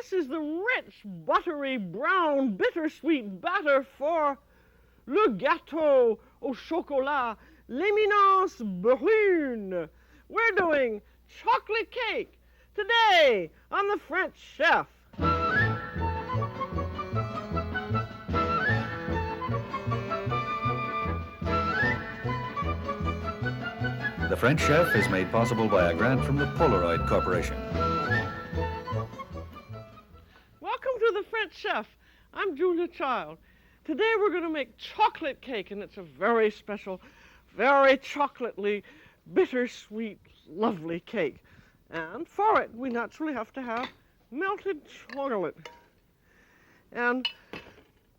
This is the rich, buttery, brown, bittersweet batter for le gâteau au chocolat, L'Eminence Brune. We're doing chocolate cake today on the French Chef. The French Chef is made possible by a grant from the Polaroid Corporation. Welcome to the French Chef. I'm Julia Child. Today we're going to make chocolate cake, and it's a very special, very chocolatey, bittersweet, lovely cake. And for it, we naturally have to have melted chocolate. And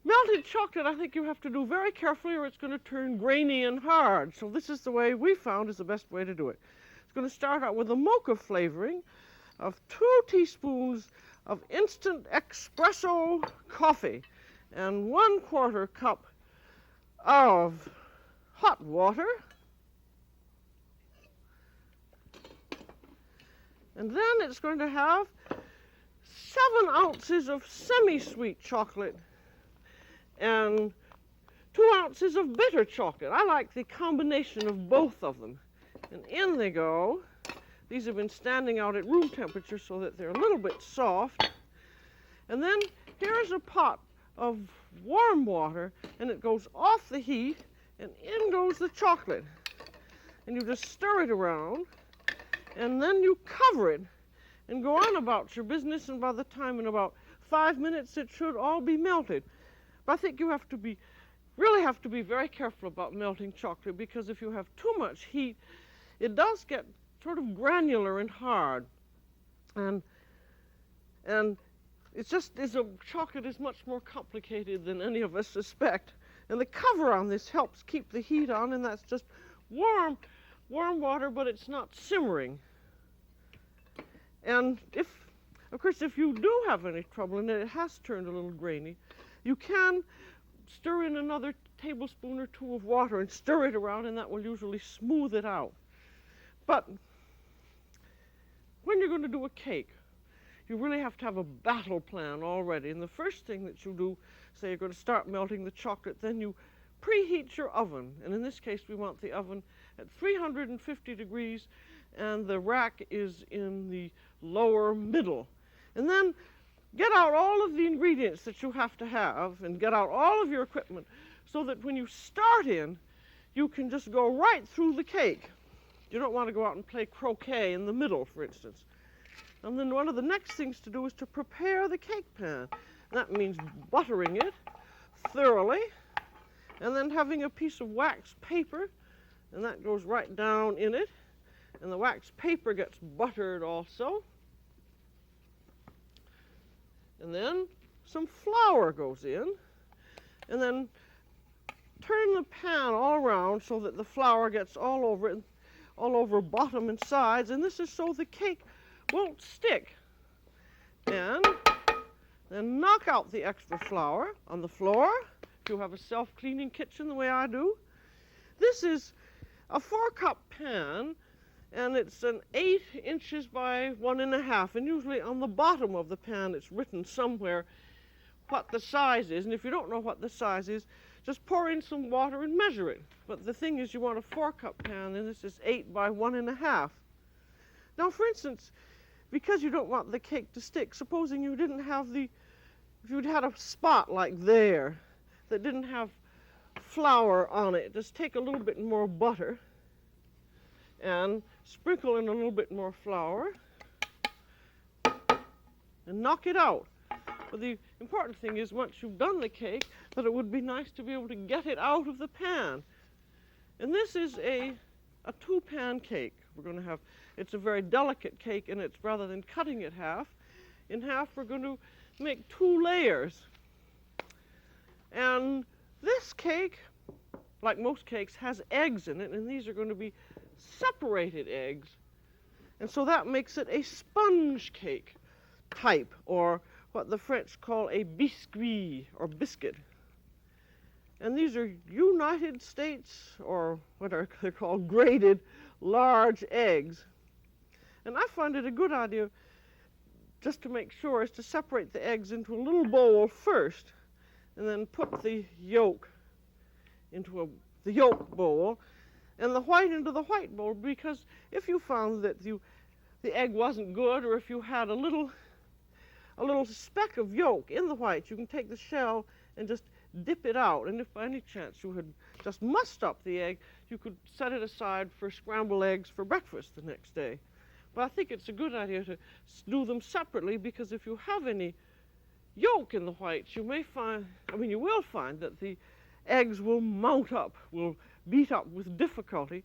melted chocolate, I think you have to do very carefully or it's going to turn grainy and hard. So this is the way we found is the best way to do it. It's going to start out with a mocha flavoring of 2 teaspoons of instant espresso coffee and 1/4 cup of hot water. And then it's going to have 7 ounces of semi-sweet chocolate and 2 ounces of bitter chocolate. I like the combination of both of them. And in they go. These have been standing out at room temperature so that they're a little bit soft. And then here's a pot of warm water, and it goes off the heat, and in goes the chocolate. And you just stir it around, and then you cover it and go on about your business, and by the time in about 5 minutes it should all be melted. But I think you really have to be very careful about melting chocolate, because if you have too much heat, it does get sort of granular and hard. And it's just, chocolate is much more complicated than any of us suspect. And the cover on this helps keep the heat on, and that's just warm water, but it's not simmering. And of course, if you do have any trouble and it has turned a little grainy, you can stir in another tablespoon or 2 of water and stir it around, and that will usually smooth it out. But when you're going to do a cake, you really have to have a battle plan already. And the first thing that you do, say you're going to start melting the chocolate, then you preheat your oven. And in this case, we want the oven at 350 degrees, and the rack is in the lower middle. And then get out all of the ingredients that you have to have, and get out all of your equipment, so that when you start in, you can just go right through the cake. You don't want to go out and play croquet in the middle, for instance. And then one of the next things to do is to prepare the cake pan. That means buttering it thoroughly, and then having a piece of wax paper, and that goes right down in it. And the wax paper gets buttered also. And then some flour goes in, and then turn the pan all around so that the flour gets all over it, all over bottom and sides, and this is so the cake won't stick. And then knock out the extra flour on the floor, if you have a self-cleaning kitchen the way I do. This is a 4-cup pan, and it's an 8 inches by 1.5, and usually on the bottom of the pan it's written somewhere what the size is, and if you don't know what the size is, just pour in some water and measure it. But the thing is, you want a 4-cup pan, and this is 8 by 1.5. Now, for instance, because you don't want the cake to stick, supposing you didn't have if you'd had a spot like there that didn't have flour on it, just take a little bit more butter and sprinkle in a little bit more flour and knock it out. But the important thing is, once you've done the cake, that it would be nice to be able to get it out of the pan. And this is a 2-pan cake. We're going to have, it's a very delicate cake, and it's, rather than cutting it in half, we're going to make 2 layers. And this cake, like most cakes, has eggs in it, and these are going to be separated eggs. And so that makes it a sponge cake type, or what the French call a biscuit, or biscuit. And these are United States, or what are they called, graded large eggs. And I find it a good idea just to make sure, is to separate the eggs into a little bowl first, and then put the yolk into the yolk bowl, and the white into the white bowl, because if you found that the egg wasn't good, or if you had a little speck of yolk in the white, you can take the shell and just dip it out. And if by any chance you had just mussed up the egg, you could set it aside for scrambled eggs for breakfast the next day. But I think it's a good idea to do them separately, because if you have any yolk in the whites, you will find that the eggs will mount up, will beat up with difficulty.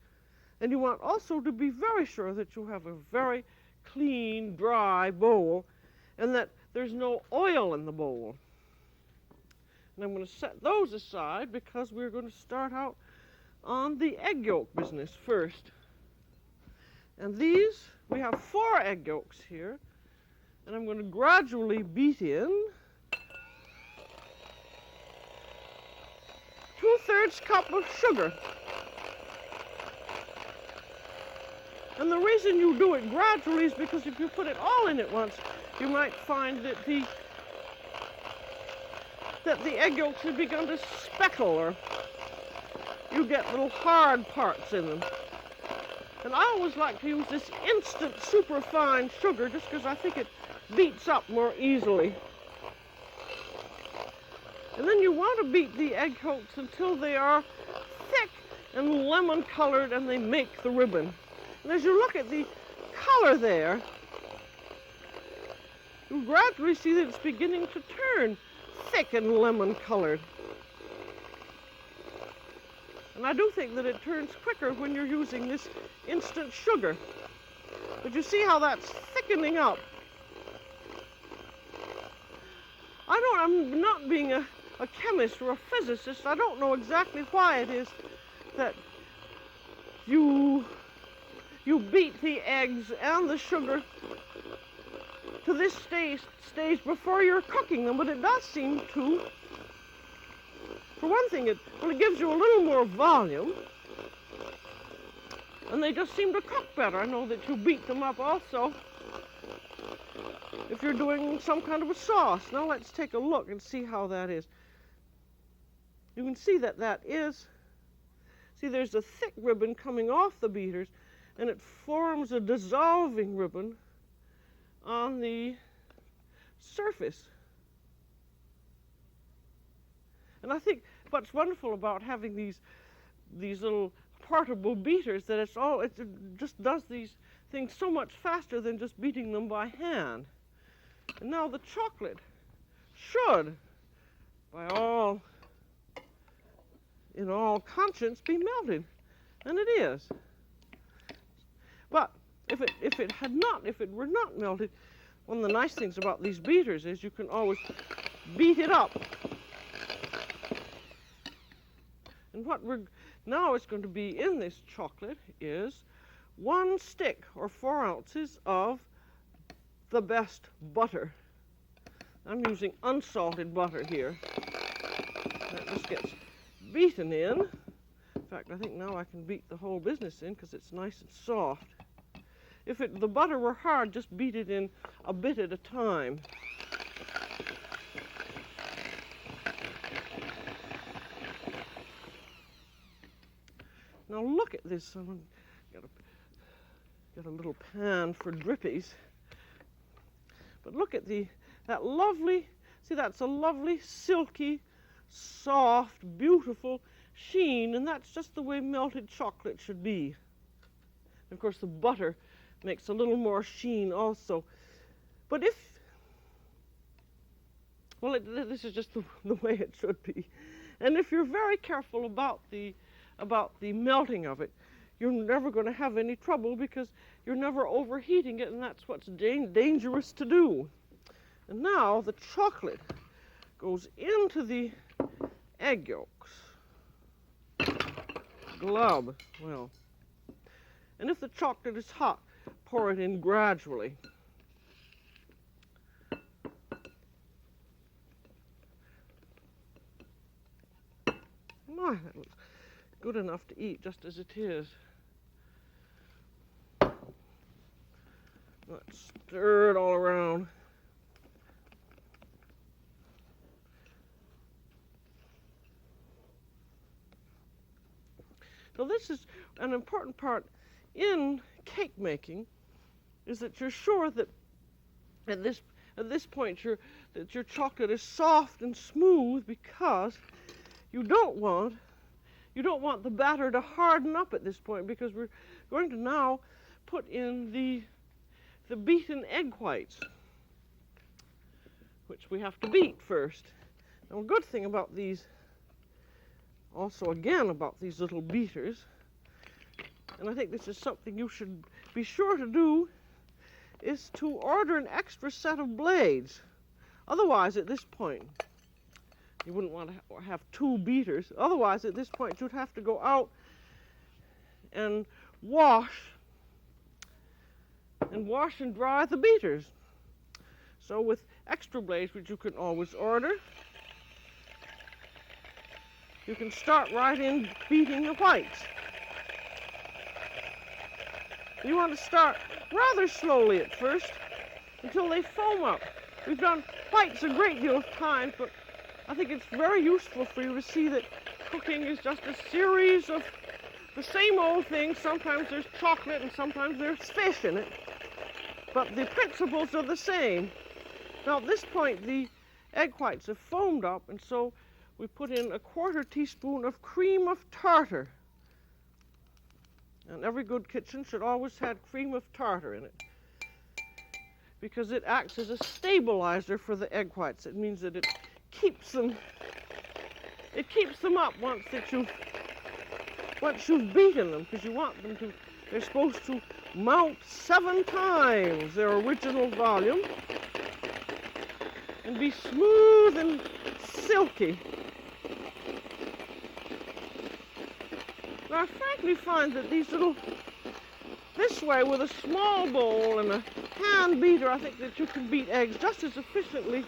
And you want also to be very sure that you have a very clean, dry bowl, and that there's no oil in the bowl. And I'm going to set those aside because we're going to start out on the egg yolk business first. And these, we have 4 egg yolks here, and I'm going to gradually beat in 2/3 cup of sugar. And the reason you do it gradually is because if you put it all in at once, you might find that the egg yolks have begun to speckle, or you get little hard parts in them. And I always like to use this instant superfine sugar just because I think it beats up more easily. And then you want to beat the egg yolks until they are thick and lemon colored and they make the ribbon. And as you look at the color there, you gradually see that it's beginning to turn thick and lemon colored. And I do think that it turns quicker when you're using this instant sugar. But you see how that's thickening up. I'm not being a chemist or a physicist. I don't know exactly why it is that you beat the eggs and the sugar to this stage before you're cooking them, but it does seem to, for one thing, it gives you a little more volume, and they just seem to cook better. I know that you beat them up also if you're doing some kind of a sauce. Now let's take a look and see how that is. You can see that there's a thick ribbon coming off the beaters, and it forms a dissolving ribbon on the surface. And I think what's wonderful about having these little portable beaters, that it just does these things so much faster than just beating them by hand. And now the chocolate should, in all conscience, be melted, and it is. But if it were not melted, one of the nice things about these beaters is you can always beat it up. And what now is going to be in this chocolate is 1 stick or 4 ounces of the best butter. I'm using unsalted butter here. That just gets beaten in. In fact, I think now I can beat the whole business in because it's nice and soft. If the butter were hard, just beat it in a bit at a time. Now look at this. I'm going to get a little pan for drippies. But look at that lovely, see, that's a lovely, silky, soft, beautiful sheen, and that's just the way melted chocolate should be. And of course, the butter makes a little more sheen also. But this is just the way it should be. And if you're very careful about the melting of it, you're never going to have any trouble because you're never overheating it, and that's what's dangerous to do. And now the chocolate goes into the egg yolks. Glub, well. And if the chocolate is hot, pour it in gradually. That looks good enough to eat just as it is. Let's stir it all around. So this is an important part in cake making, is that you're sure that at this point that your chocolate is soft and smooth, because you don't want the batter to harden up at this point, because we're going to now put in the beaten egg whites, which we have to beat first. Now, a good thing about these, also again about these little beaters, and I think this is something you should be sure to do, is to order an extra set of blades. Otherwise, at this point, you wouldn't want to have two beaters. Otherwise, at this point, you'd have to go out and wash and dry the beaters. So with extra blades, which you can always order, you can start right in beating the whites. You want to start rather slowly at first until they foam up. We've done whites a great deal of times, but I think it's very useful for you to see that cooking is just a series of the same old things. Sometimes there's chocolate and sometimes there's fish in it, but the principles are the same. Now at this point, the egg whites have foamed up, and so we put in a 1/4 teaspoon of cream of tartar. And every good kitchen should always have cream of tartar in it, because it acts as a stabilizer for the egg whites. It means that it keeps them up once you've beaten them, because you want them to, they're supposed to mount 7 times their original volume and be smooth and silky. Now, I frankly find that this way, with a small bowl and a hand beater, I think that you can beat eggs just as efficiently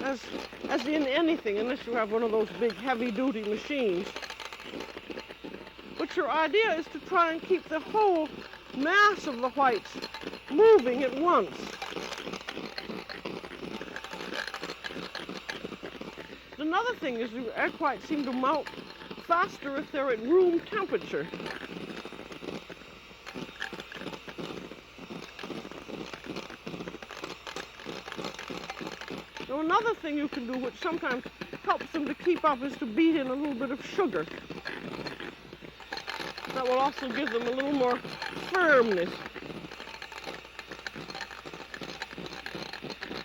as in anything, unless you have one of those big heavy-duty machines. But your idea is to try and keep the whole mass of the whites moving at once. Another thing is the egg whites seem to melt faster if they're at room temperature. So another thing you can do, which sometimes helps them to keep up, is to beat in a little bit of sugar. That will also give them a little more firmness.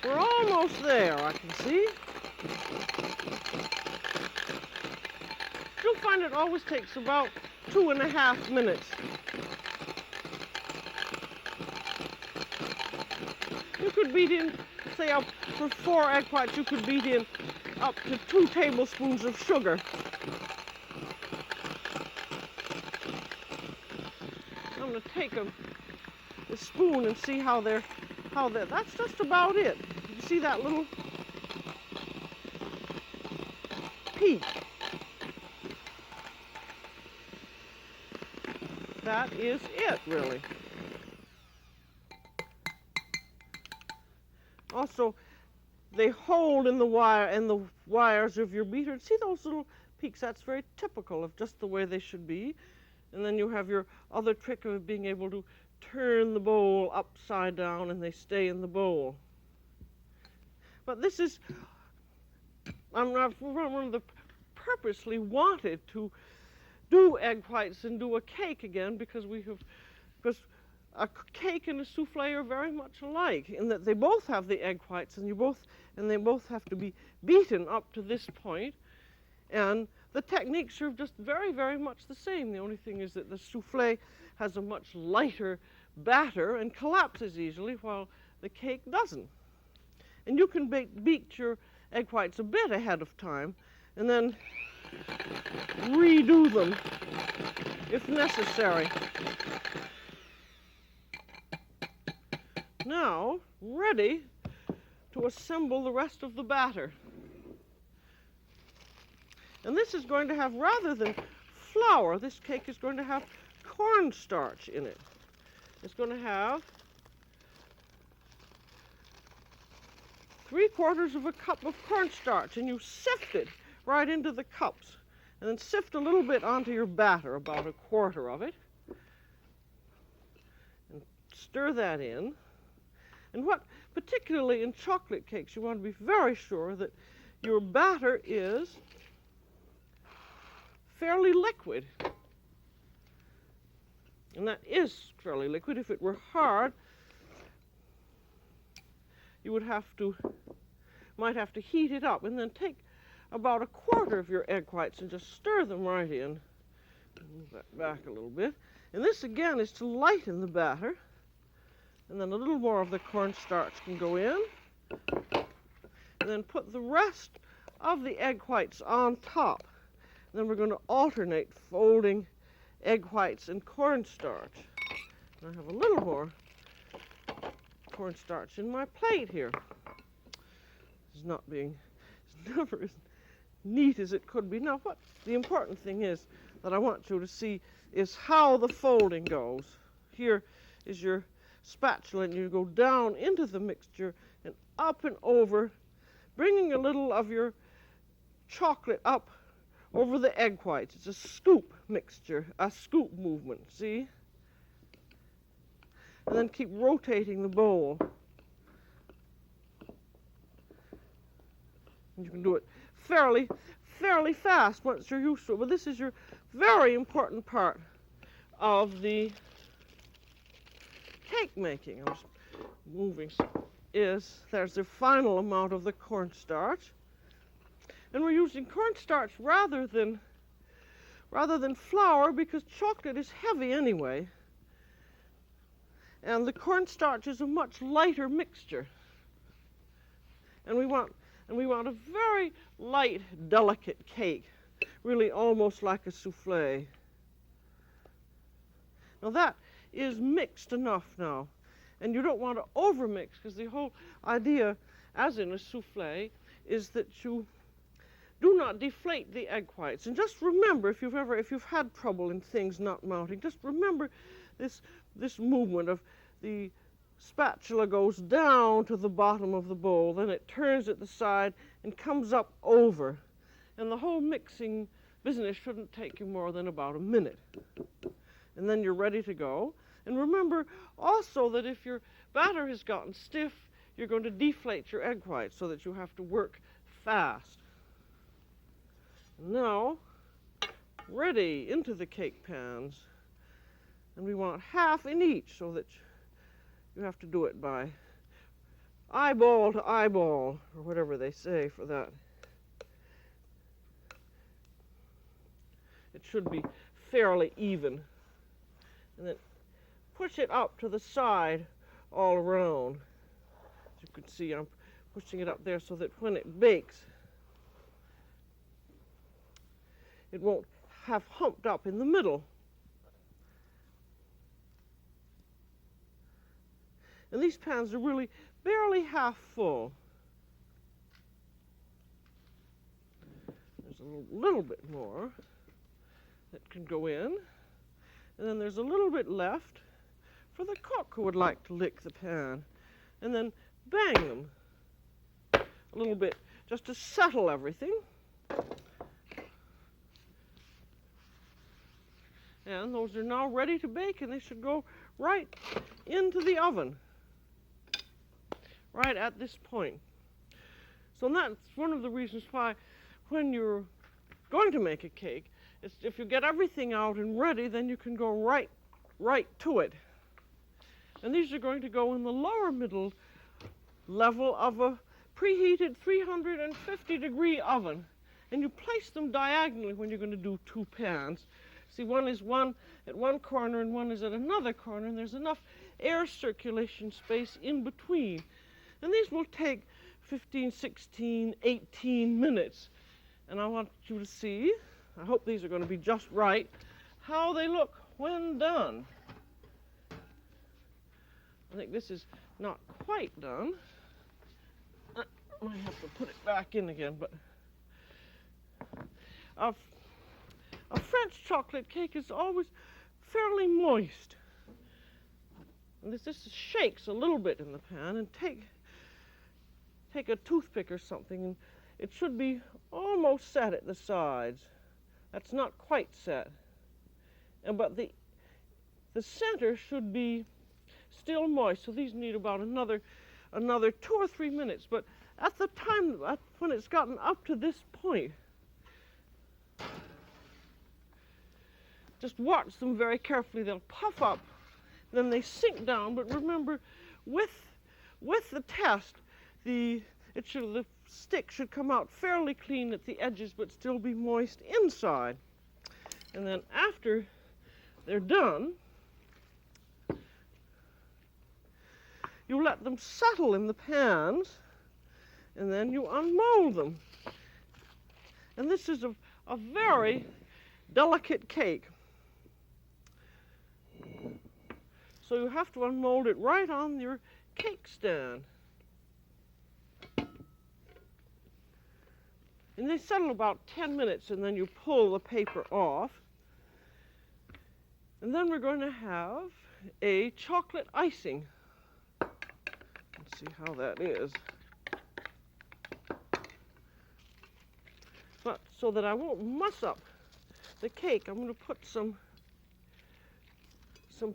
We're almost there, I can see. You'll find it always takes about 2.5 minutes. You could beat in, say, up for 4 egg whites, you could beat in up to 2 tablespoons of sugar. I'm going to take a spoon and see how they're, that's just about it. You see that little peak? That is it, really. Also, they hold in the wires of your beater. See those little peaks? That's very typical of just the way they should be. And then you have your other trick of being able to turn the bowl upside down and they stay in the bowl. But this is, I'm not one of the purposely wanted to do egg whites and do a cake again, because a cake and a souffle are very much alike in that they both have the egg whites, and they both have to be beaten up to this point, and the techniques are just very, very much the same. The only thing is that the souffle has a much lighter batter and collapses easily, while the cake doesn't. And you can beat your egg whites a bit ahead of time and then redo them if necessary. Now, ready to assemble the rest of the batter. And this is going to have, rather than flour, this cake is going to have cornstarch in it. It's going to have 3/4 of a cup of cornstarch, and you sift it right into the cups. And then sift a little bit onto your batter, about a quarter of it. And stir that in. And particularly in chocolate cakes, you want to be very sure that your batter is fairly liquid. And that is fairly liquid. If it were hard, you might have to heat it up, and then take about a quarter of your egg whites and just stir them right in. Move that back a little bit. And this again is to lighten the batter. And then a little more of the cornstarch can go in. And then put the rest of the egg whites on top. And then we're going to alternate folding egg whites and cornstarch. And I have a little more cornstarch in my plate here. It's never as neat as it could be. Now, what the important thing is that I want you to see is how the folding goes. Here is your spatula, and you go down into the mixture and up and over, bringing a little of your chocolate up over the egg whites. It's a scoop mixture, a scoop movement, see? And then keep rotating the bowl. And you can do it fairly fast once you're used to it. But this is your very important part of the cake making. I'm just moving. There's the final amount of the cornstarch. And we're using cornstarch rather than flour, because chocolate is heavy anyway. And the cornstarch is a much lighter mixture. And we want a very light, delicate cake, really almost like a souffle. Now that is mixed enough now. And you don't want to overmix, because the whole idea, as in a souffle, is that you do not deflate the egg whites. And just remember, if you've had trouble in things not mounting, just remember this movement of the spatula goes down to the bottom of the bowl, then it turns at the side and comes up over. And the whole mixing business shouldn't take you more than about a minute. And then you're ready to go. And remember also that if your batter has gotten stiff, you're going to deflate your egg whites, so that you have to work fast. Now, ready into the cake pans. And we want half in each, so that you have to do it by eyeball to eyeball, or whatever they say for that. It should be fairly even. And then push it up to the side all around. As you can see, I'm pushing it up there so that when it bakes, it won't have humped up in the middle. And these pans are really barely half full. There's a little bit more that can go in. And then there's a little bit left for the cook who would like to lick the pan. And then bang them a little bit just to settle everything. And those are now ready to bake, and they should go right into the oven, right at this point. So that's one of the reasons why when you're going to make a cake, if you get everything out and ready, then you can go right to it. And these are going to go in the lower middle level of a preheated 350-degree oven. And you place them diagonally when you're going to do two pans. See, one is at one corner and one is at another corner, and there's enough air circulation space in between. And these will take 15, 16, 18 minutes. And I want you to see, I hope these are going to be just right, how they look when done. I think this is not quite done. I might have to put it back in again, but a French chocolate cake is always fairly moist. And this shakes a little bit in the pan, and take a toothpick or something, and it should be almost set at the sides. That's not quite set. But the center should be still moist, so these need about another 2 or 3 minutes. But at the time, when it's gotten up to this point, just watch them very carefully. They'll puff up, then they sink down. But remember, with the test, the stick should come out fairly clean at the edges, but still be moist inside. And then after they're done, you let them settle in the pans, and then you unmold them. And this is a very delicate cake. So you have to unmold it right on your cake stand. And they settle about 10 minutes, and then you pull the paper off. And then we're going to have a chocolate icing. Let's see how that is. But so that I won't muss up the cake, I'm going to put some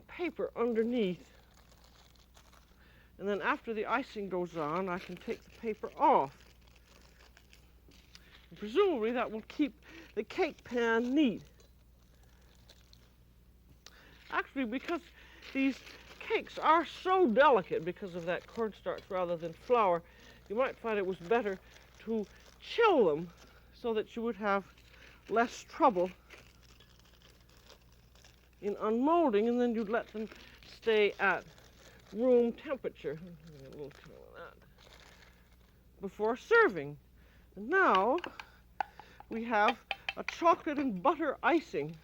paper underneath. And then after the icing goes on, I can take the paper off. And presumably that will keep the cake pan neat. Actually, because these cakes are so delicate because of that cornstarch rather than flour, you might find it was better to chill them so that you would have less trouble in unmolding, and then you'd let them stay at room temperature before serving. And now we have a chocolate and butter icing.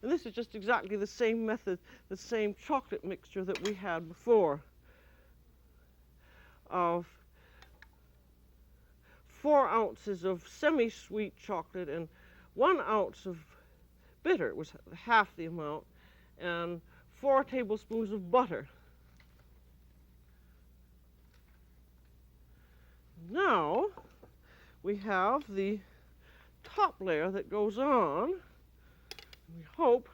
And this is just exactly the same method, the same chocolate mixture that we had before, of 4 ounces of semi-sweet chocolate and 1 ounce of bitter, it was half the amount, and 4 tablespoons of butter. Now we have the top layer that goes on. We hope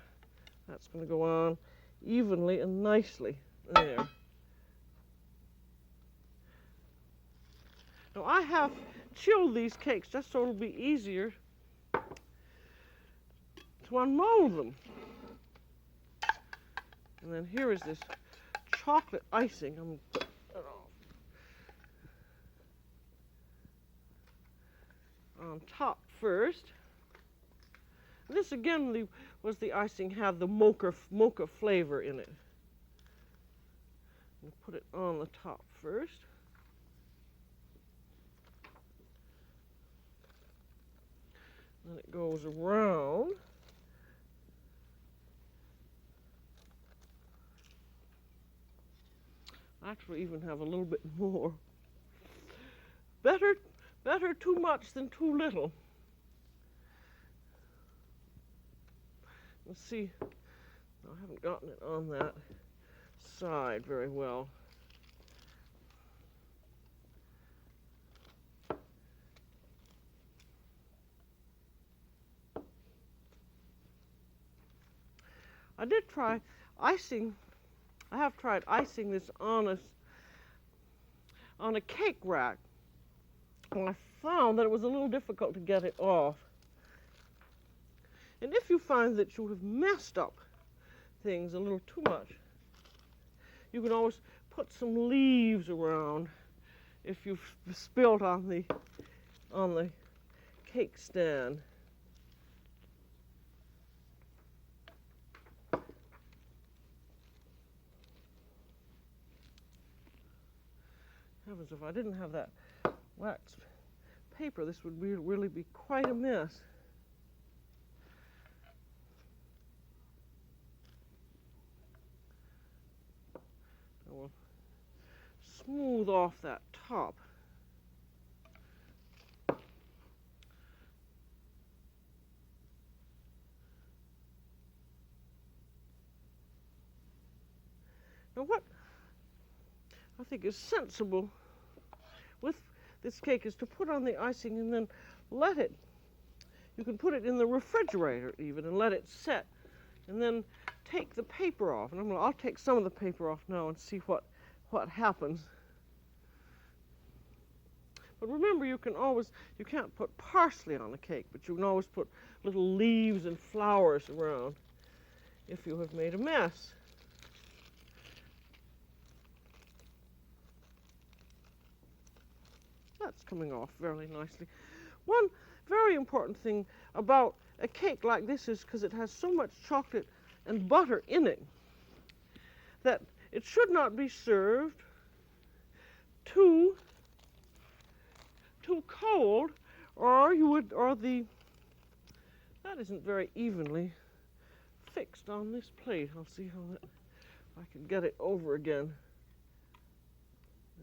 that's going to go on evenly and nicely there. Now I have chilled these cakes just so it'll be easier to unmold them. And then here is this chocolate icing. I'm going to put that on top first. This again was the icing had the mocha flavor in it. I'm put it on the top first. Then it goes around. Actually, even have a little bit more. Better too much than too little. Let's see. I haven't gotten it on that side very well. I did try icing. I have tried icing this on a cake rack, and I found that it was a little difficult to get it off. And if you find that you have messed up things a little too much, you can always put some leaves around if you've spilled on the cake stand. Heavens, if I didn't have that wax paper, this would really be quite a mess. I will smooth off that top. Now what I think is sensible with this cake is to put on the icing and then let it You can put it in the refrigerator even and let it set, and then take the paper off. And I'll take some of the paper off now and see what happens. But remember, you can't put parsley on a cake, but you can always put little leaves and flowers around if you have made a mess. That's coming off very nicely. One very important thing about a cake like this is because it has so much chocolate and butter in it that it should not be served too cold, or that isn't very evenly fixed on this plate. I'll see if I can get it over again.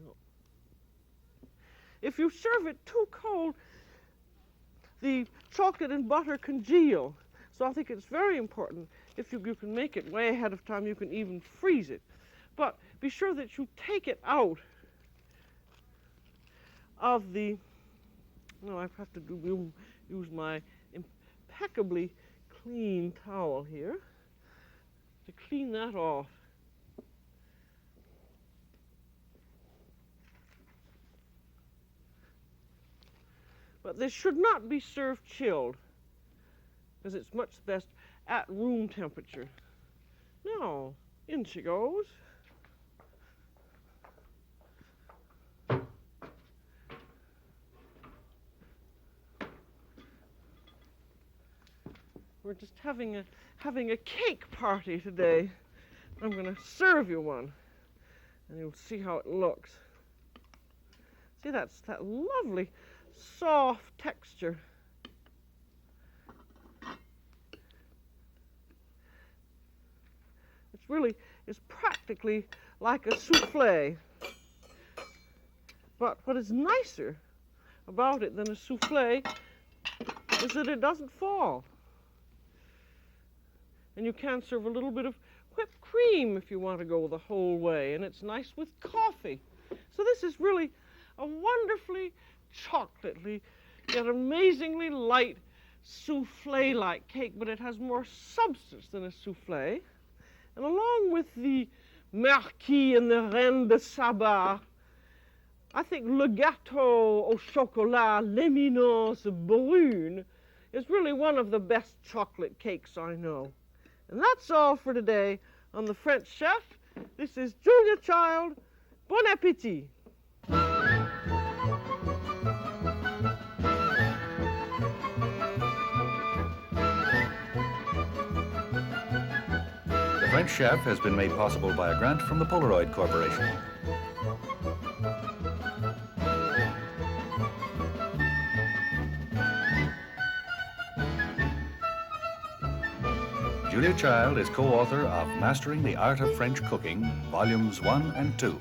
No. If you serve it too cold, the chocolate and butter congeal. So I think it's very important, if you can make it way ahead of time, you can even freeze it. But be sure that you take it out of the, no, I have to use my impeccably clean towel here to clean that off. But this should not be served chilled, because it's much best at room temperature. Now, in she goes. We're just having a cake party today. I'm going to serve you one, and you'll see how it looks. See, that's that lovely soft texture. It's practically like a souffle. But what is nicer about it than a souffle is that it doesn't fall. And you can serve a little bit of whipped cream if you want to go the whole way, and it's nice with coffee. So this is really a wonderfully chocolatey, yet amazingly light souffle-like cake, but it has more substance than a souffle. And along with the Marquis and the Reine de Saba, I think Le Gâteau au Chocolat, L'Eminence Brune is really one of the best chocolate cakes I know. And that's all for today on The French Chef. This is Julia Child. Bon appétit. The French Chef has been made possible by a grant from the Polaroid Corporation. Julia Child is co-author of Mastering the Art of French Cooking, Volumes 1 and 2.